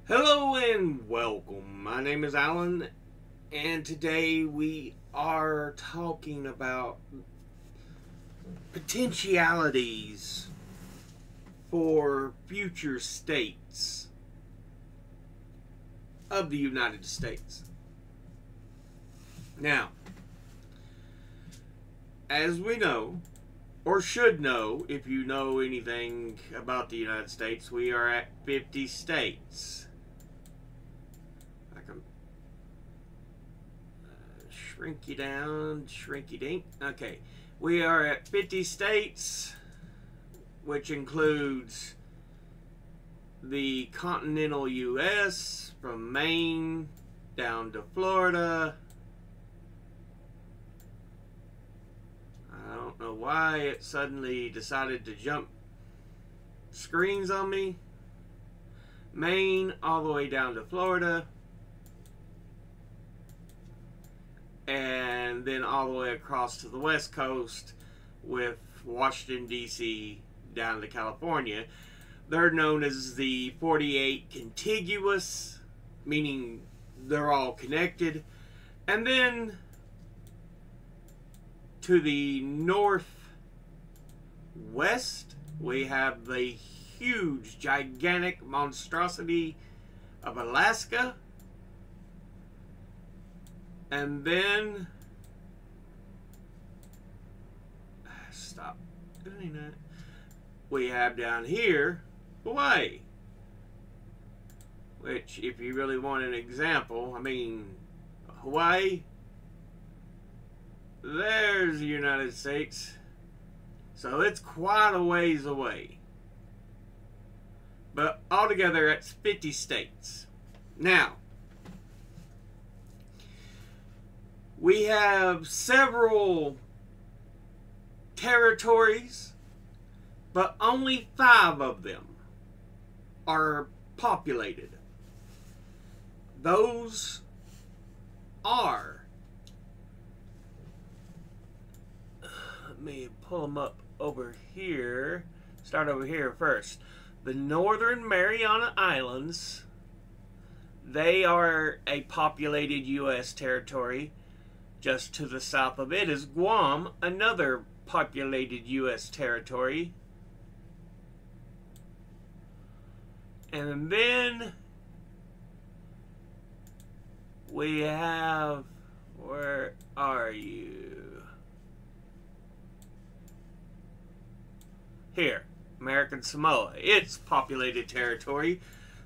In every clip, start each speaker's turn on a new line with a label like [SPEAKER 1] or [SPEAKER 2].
[SPEAKER 1] Hello and welcome. My name is Alan, and today we are talking about potentialities for future states of the United States. Now, as we know, or should know if you know anything about the United States, we are at 50 states. I can shrink you down, shrinky dink. Okay, we are at 50 states, which includes the continental U.S. from Maine down to Florida. I don't know why it suddenly decided to jump screens on me. Maine all the way down to Florida. And then all the way across to the West Coast with Washington, D.C. down to California. They're known as the 48 contiguous, meaning they're all connected. And then to the northwest, we have the huge, gigantic monstrosity of Alaska. And then, stop doing that. We have down here, Hawaii. Which, if you really want an example, I mean, Hawaii, there's the United States. So it's quite a ways away. But altogether, it's 50 states. Now, we have several territories, but only 5 of them are populated. Those are, let me pull them up over here. Start over here first. The Northern Mariana Islands, they are a populated U.S. territory. Just to the south of it is Guam, another populated U.S. territory. And then we have, where are you? Here, American Samoa. It's populated territory.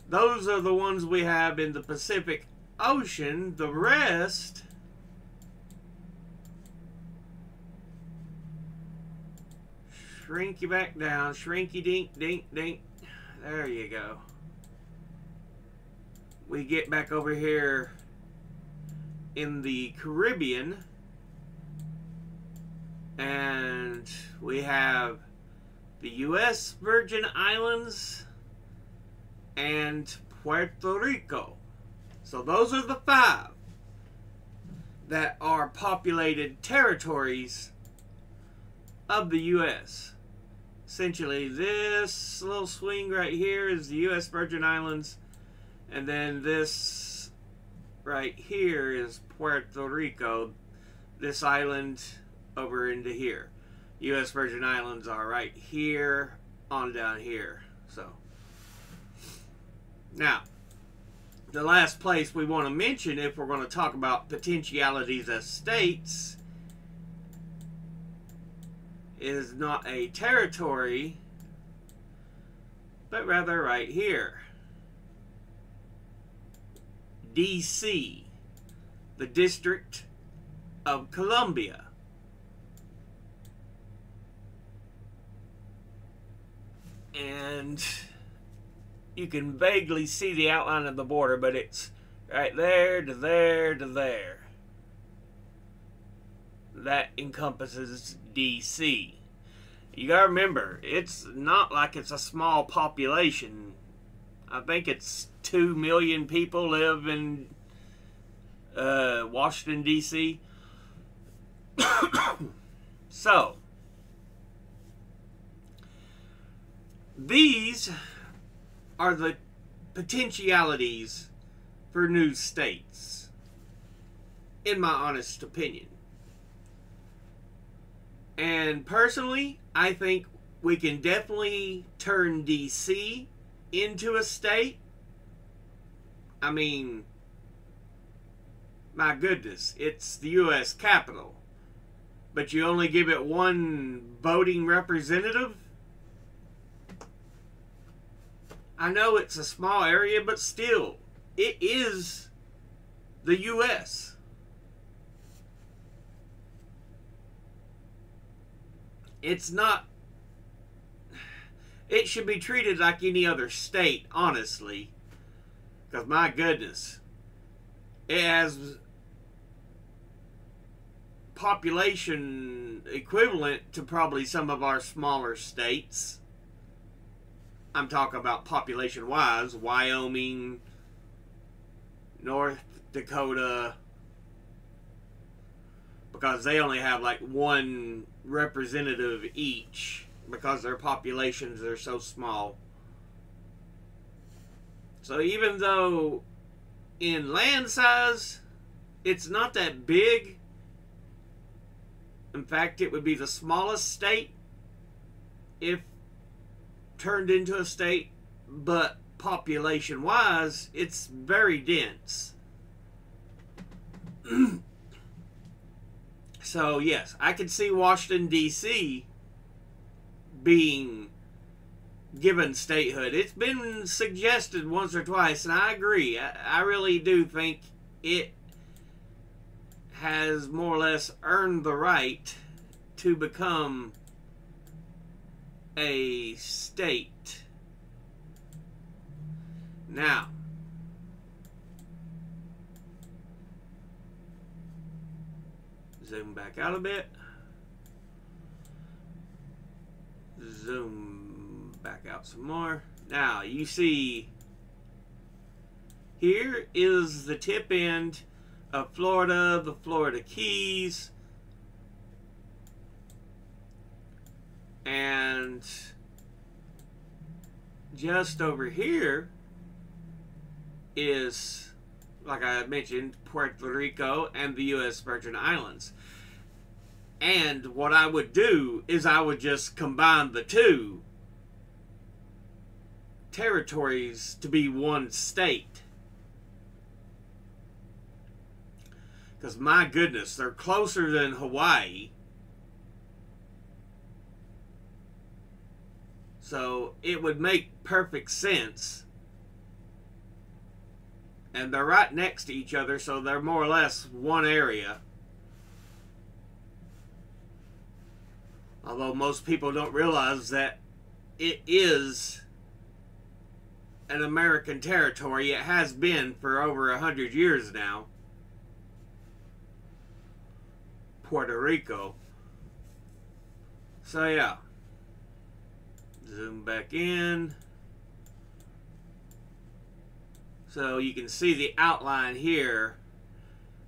[SPEAKER 1] Those are the ones we have in the Pacific Ocean. The rest, shrink you back down. Shrinky dink, dink, dink. There you go. We get back over here in the Caribbean. And we have the U.S. Virgin Islands and Puerto Rico. So those are the 5 that are populated territories of the U.S. Essentially, this little swing right here is the U.S. Virgin Islands, and then this right here is Puerto Rico, this island over into here. U.S. Virgin Islands are right here on down here. So, now, the last place we want to mention if we're going to talk about potentialities as states is not a territory, but rather right here. D.C., the District of Columbia. And you can vaguely see the outline of the border, but it's right there to there to there. That encompasses D.C. You gotta remember, it's not like it's a small population. I think it's 2 million people live in Washington, D.C. So, these are the potentialities for new states, in my honest opinion. And personally, I think we can definitely turn DC into a state. I mean, my goodness, it's the U.S. Capitol. But you only give it one voting representative? I know it's a small area, but still, it is the U.S. It's not... It should be treated like any other state, honestly. Because, my goodness, it has population equivalent to probably some of our smaller states. I'm talking about population-wise. Wyoming, North Dakota, because they only have like one representative each because their populations are so small. So even though in land size it's not that big, in fact it would be the smallest state if turned into a state, but population wise it's very dense. So yes, I could see Washington D.C. being given statehood. It's been suggested once or twice, and I agree. I really do think it has more or less earned the right to become a state. Now, zoom back out a bit. Zoom back out some more. Now, you see, here is the tip end of Florida, the Florida Keys, and just over here is, like I mentioned, Puerto Rico and the U.S. Virgin Islands. And what I would do is I would just combine the two territories to be one state. Because my goodness, they're closer than Hawaii. So it would make perfect sense. And they're right next to each other, so they're more or less one area. Although most people don't realize that it is an American territory. It has been for over 100 years now. Puerto Rico. So yeah. Zoom back in. So you can see the outline here.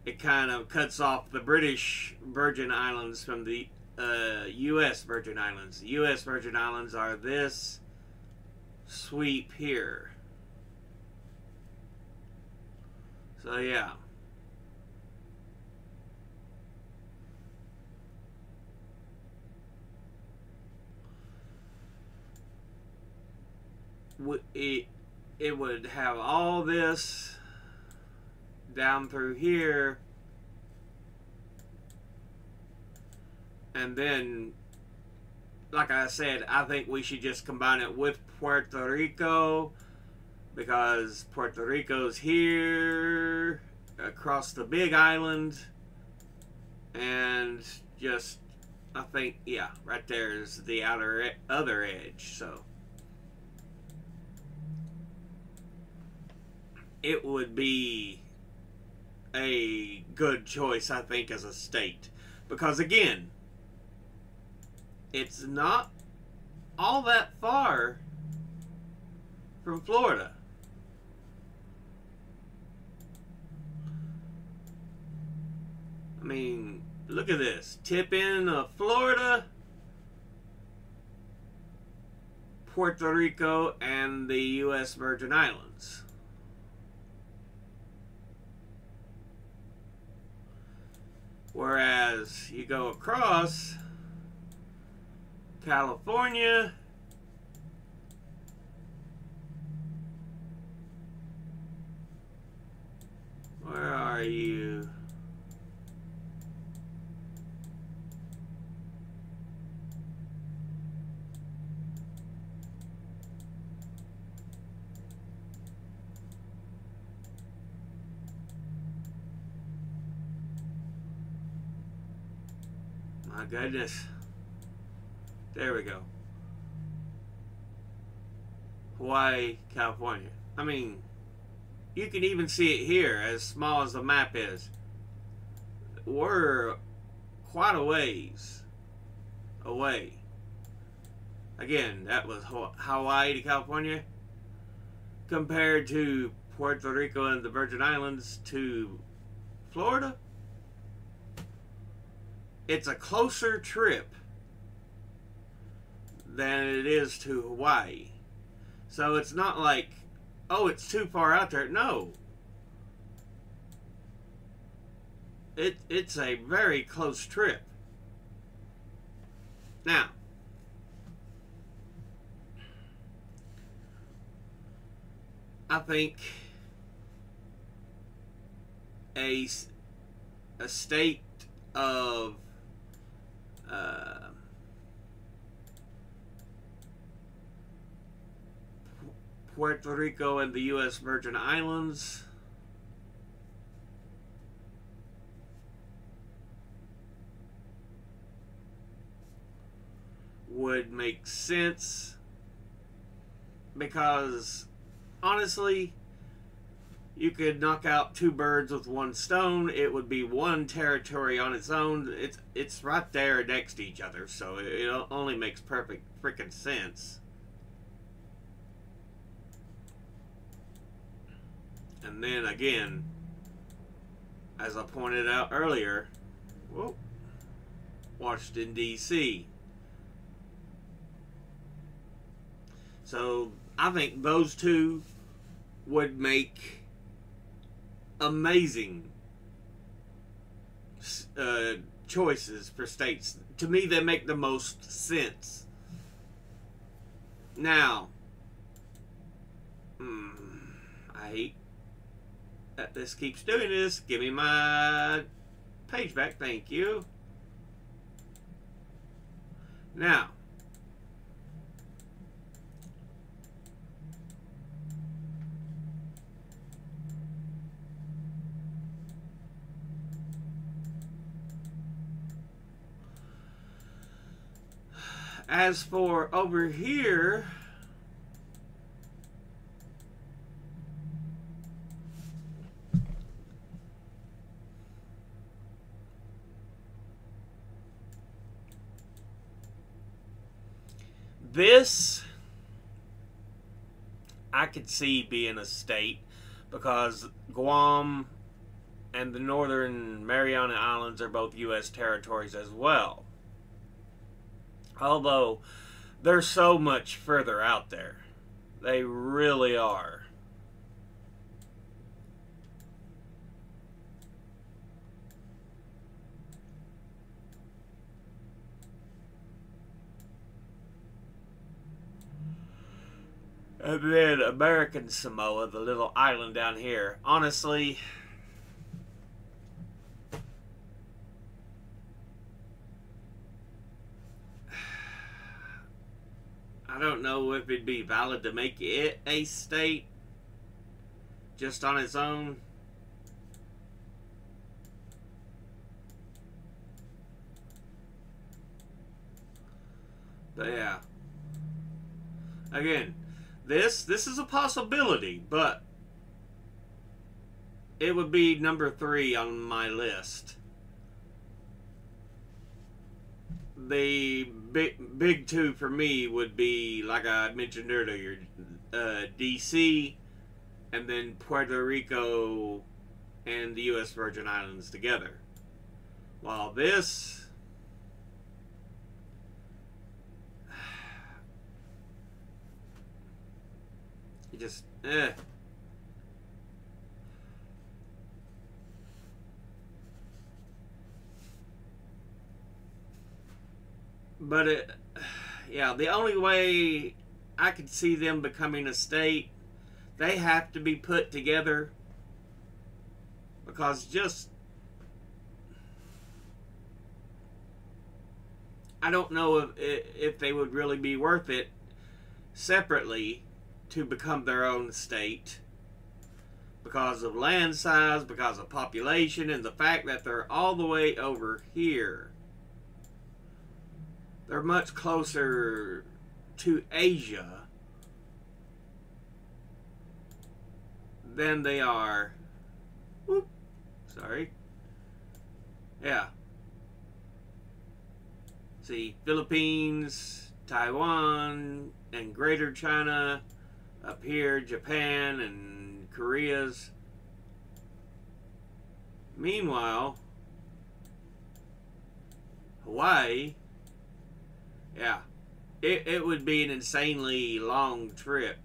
[SPEAKER 1] It kind of cuts off the British Virgin Islands from the U.S. Virgin Islands. The U.S. Virgin Islands are this sweep here. So yeah. It would have all this down through here, and then, like I said, I think we should just combine it with Puerto Rico, because Puerto Rico's here across the big island, and just, I think, yeah, right there is the other edge. So it would be a good choice, I think, as a state. Because, again, it's not all that far from Florida. I mean, look at this. Tip end of Florida, Puerto Rico and the U.S. Virgin Islands. Whereas you go across California, where are you? My goodness. There we go. Hawaii, California. I mean, you can even see it here, as small as the map is. We're quite a ways away. Again, that was Hawaii to California. Compared to Puerto Rico and the Virgin Islands to Florida, it's a closer trip than it is to Hawaii. So it's not like, oh, it's too far out there. No. It's a very close trip. Now, I think a state of Puerto Rico and the U.S. Virgin Islands would make sense, because honestly, you could knock out two birds with one stone. It would be one territory on its own. It's right there next to each other, so it only makes perfect freaking sense. And then again, as I pointed out earlier, whoa, Washington, D.C. So I think those two would make amazing choices for states. To me, they make the most sense. Now, I hate that this keeps doing this. Give me my page back, thank you. Now, as for over here, this I could see being a state, because Guam and the Northern Mariana Islands are both U.S. territories as well. Although, they're so much further out there. They really are. And then American Samoa, the little island down here. Honestly, I don't know if it'd be valid to make it a state just on its own. But yeah. Again, this is a possibility, but it would be number 3 on my list. The big two for me would be, like I mentioned earlier, DC, and then Puerto Rico and the U.S. Virgin Islands together. While this, just, But yeah, the only way I could see them becoming a state, they have to be put together, because just, I don't know if they would really be worth it separately to become their own state, because of land size, because of population, and the fact that they're all the way over here. They're much closer to Asia than they are. Whoop, sorry. Yeah. See, Philippines, Taiwan, and Greater China. Up here, Japan and Korea's. Meanwhile, Hawaii, yeah, it would be an insanely long trip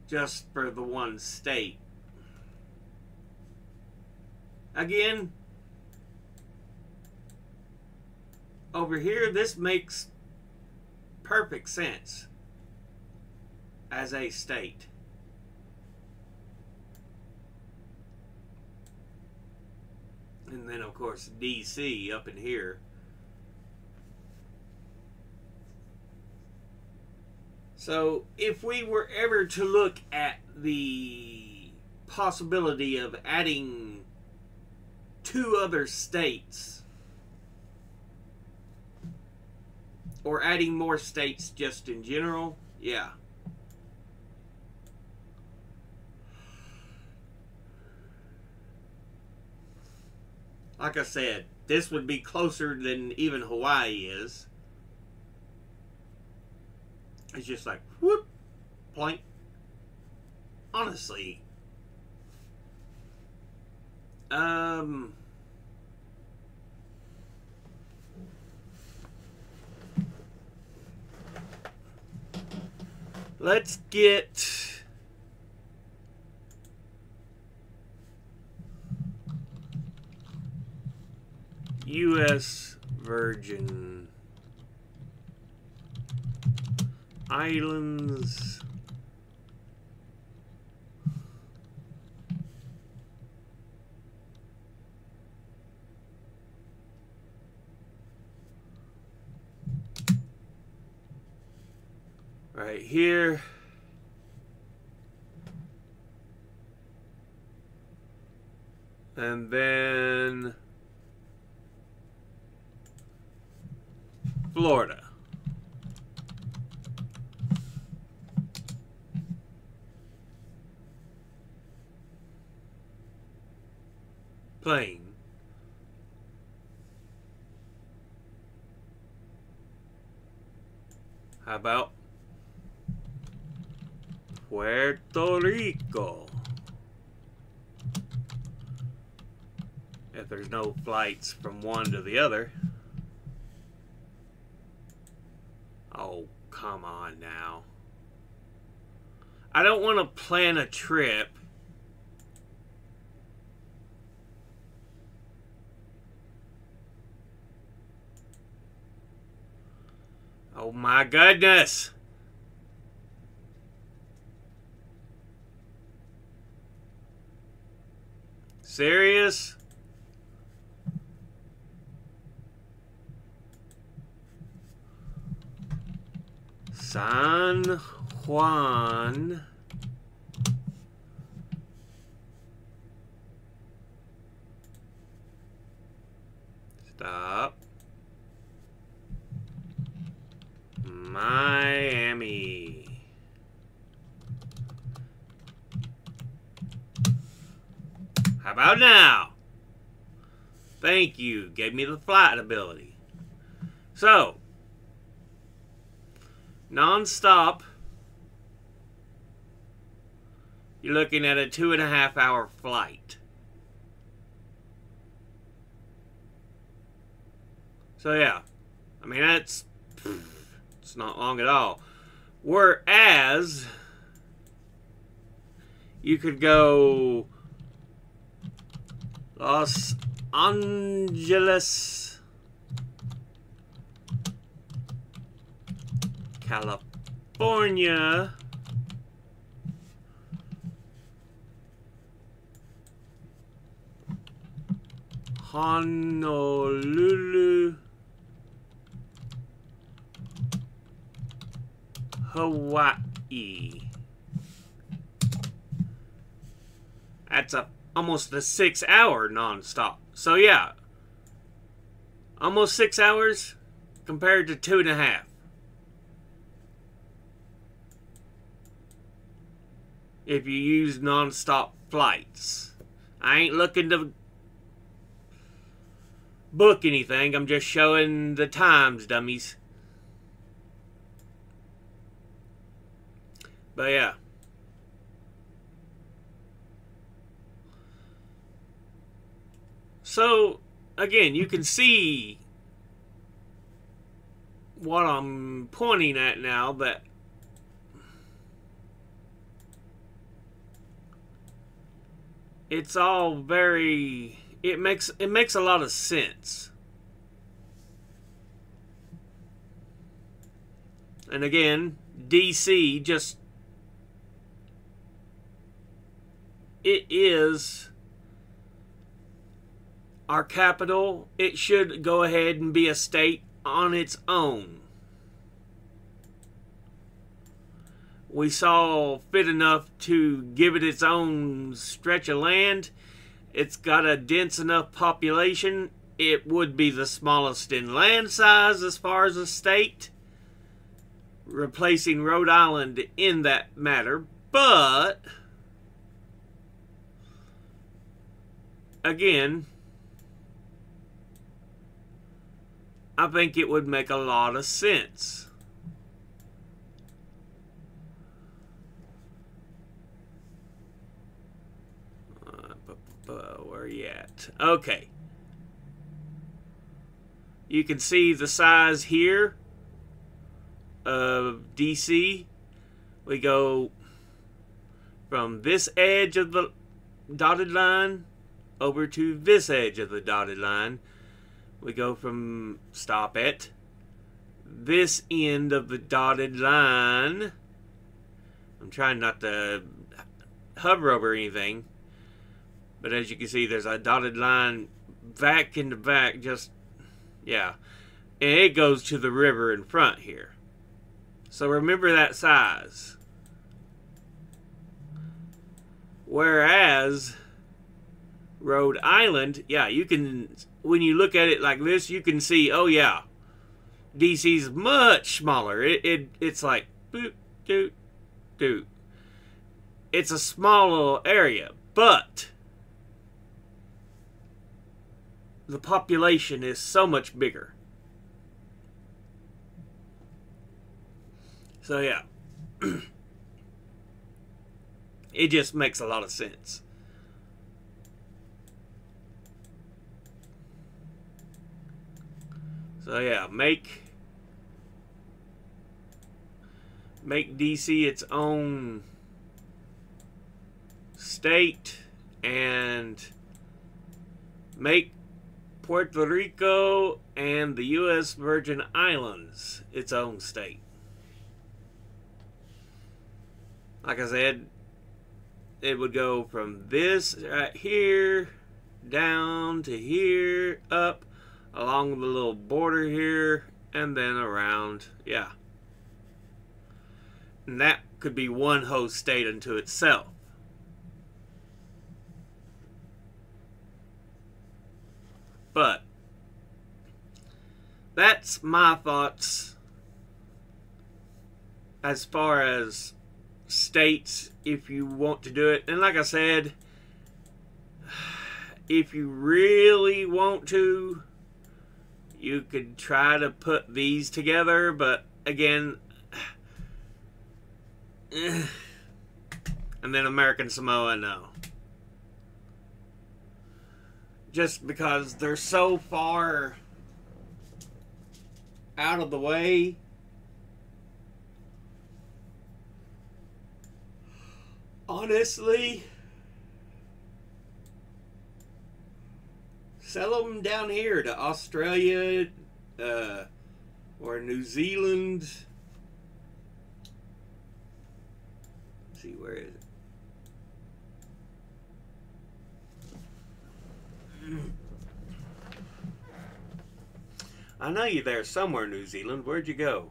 [SPEAKER 1] just for the one state. Again, over here, this makes perfect sense as a state. And then, of course, DC up in here. So, if we were ever to look at the possibility of adding 2 other states, or adding more states just in general, yeah. Like I said, this would be closer than even Hawaii is. It's just like, whoop, plank. Honestly. Let's get U.S. Virgin Islands. Right here. And then Florida. Plain. How about Puerto Rico? If there's no flights from one to the other. Oh, come on now. I don't want to plan a trip oh my goodness. Serious? San Juan. Stop. Miami. How about now? Thank you. Gave me the flight ability. So, non-stop, you're looking at a 2.5 hour flight. So yeah, I mean, it's not long at all. Whereas you could go Los Angeles, California, Honolulu, Hawaii. That's almost a 6 hour nonstop. So yeah, almost 6 hours compared to 2.5. If you use nonstop flights. I ain't looking to book anything. I'm just showing the times, dummies. But yeah. So, again, you can see what I'm pointing at now, that it's all very, it makes a lot of sense. And again, DC just, it is our capital. It should go ahead and be a state on its own. We saw fit enough to give it its own stretch of land. It's got a dense enough population. It would be the smallest in land size as far as a state, replacing Rhode Island in that matter. But again, I think it would make a lot of sense. Where are you at? Okay. You can see the size here of DC. We go from this edge of the dotted line over to this edge of the dotted line. We go from, stop at this end of the dotted line. I'm trying not to hover over anything, but as you can see, there's a dotted line back into back, just, yeah. And it goes to the river in front here. So remember that size. Whereas Rhode Island, yeah, you can, when you look at it like this, you can see, oh yeah, DC's much smaller. It's like, boop, doot, doot. It's a small little area, but the population is so much bigger. So yeah, it just makes a lot of sense. So yeah, make DC its own state, and make Puerto Rico and the U.S. Virgin Islands its own state. Like I said, it would go from this right here down to here, up along the little border here, and then around, yeah. And that could be one whole state unto itself. But that's my thoughts as far as states, if you want to do it. And like I said, if you really want to, you could try to put these together, but again, and then American Samoa, no. Just because they're so far out of the way Honestly, sell them down here to Australia or New Zealand. Let's see, where is it? I know you're there somewhere, New Zealand. Where'd you go?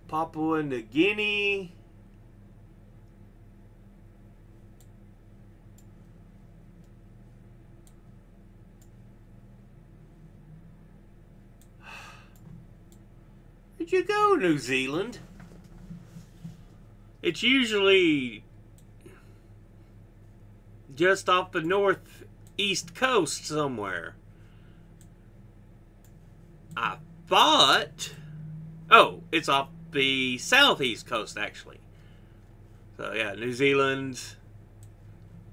[SPEAKER 1] Papua New Guinea. Where'd you go, New Zealand? It's usually just off the northeast coast somewhere. I thought... Oh, it's off the southeast coast, actually. So, yeah, New Zealand,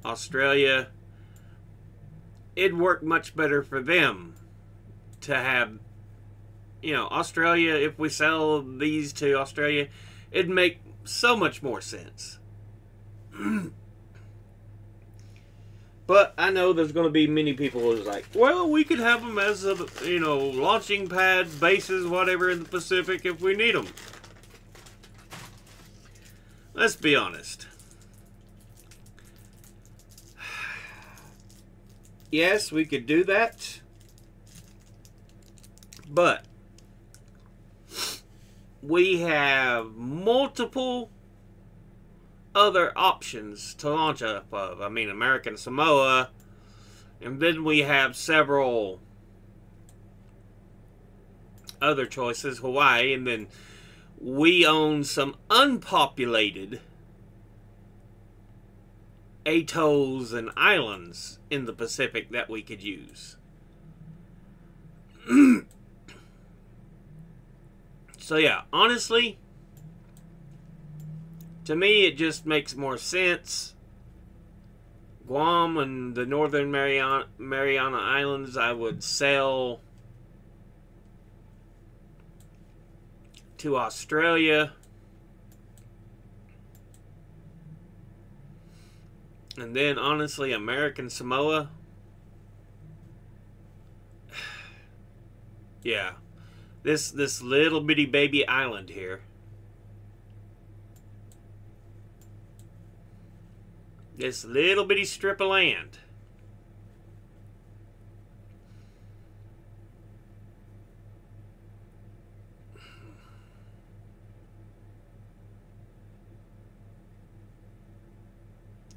[SPEAKER 1] Australia. It'd work much better for them to have... You know, Australia, if we sell these to Australia, it'd make so much more sense. But I know there's going to be many people who's like, well, we could have them as, you know, launching pad, bases, whatever in the Pacific if we need them. Let's be honest. Yes, we could do that. But we have multiple other options to launch off of. I mean, American Samoa, and then we have several other choices, Hawaii, and then we own some unpopulated atolls and islands in the Pacific that we could use. So yeah, honestly, to me it just makes more sense. Guam and the Northern Mariana Islands I would sell to Australia. And then honestly, American Samoa, yeah. This little bitty baby island here. This little bitty strip of land.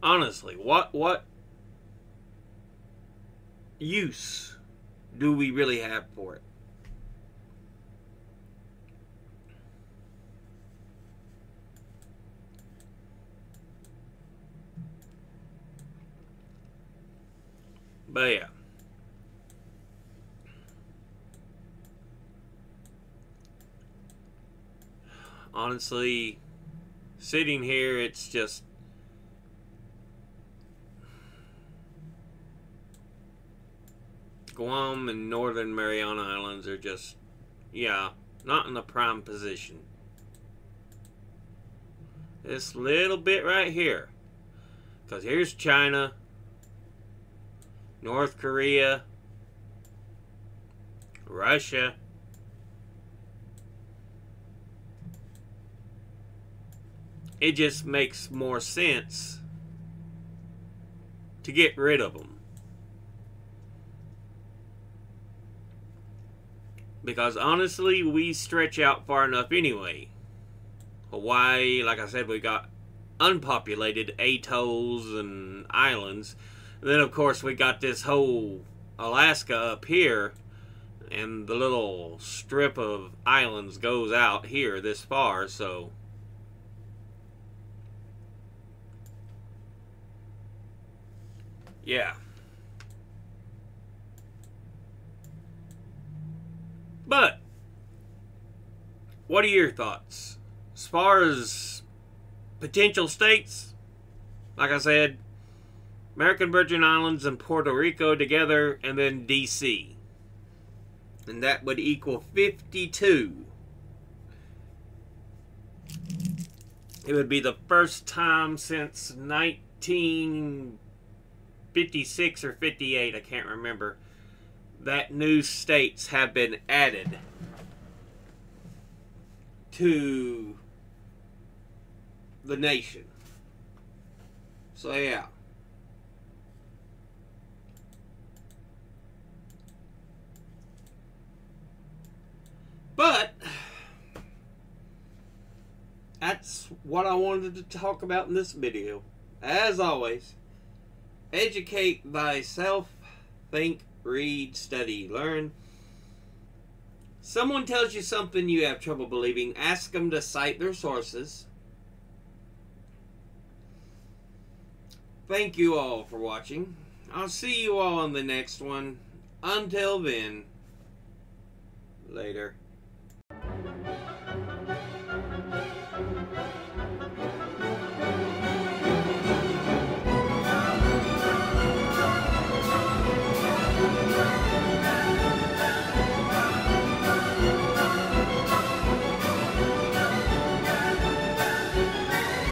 [SPEAKER 1] Honestly, what use do we really have for it? But yeah. Honestly, sitting here, it's just... Guam and Northern Mariana Islands are just, yeah, not in a prime position. This little bit right here. Because here's China, North Korea, Russia. It just makes more sense to get rid of them. Because honestly, we stretch out far enough anyway. Hawaii, like I said, we got unpopulated atolls and islands. And then, of course, we got this whole Alaska up here. And the little strip of islands goes out here this far, so... yeah. But, what are your thoughts? As far as potential states, like I said, American Virgin Islands and Puerto Rico together, and then DC. And that would equal 52. it would be the first time since 1956 or 58, I can't remember, that new states have been added to the nation. So yeah. But that's what I wanted to talk about in this video. As always, educate thyself, think, read, study, learn. Someone tells you something you have trouble believing, ask them to cite their sources. Thank you all for watching. I'll see you all in the next one. Until then, later.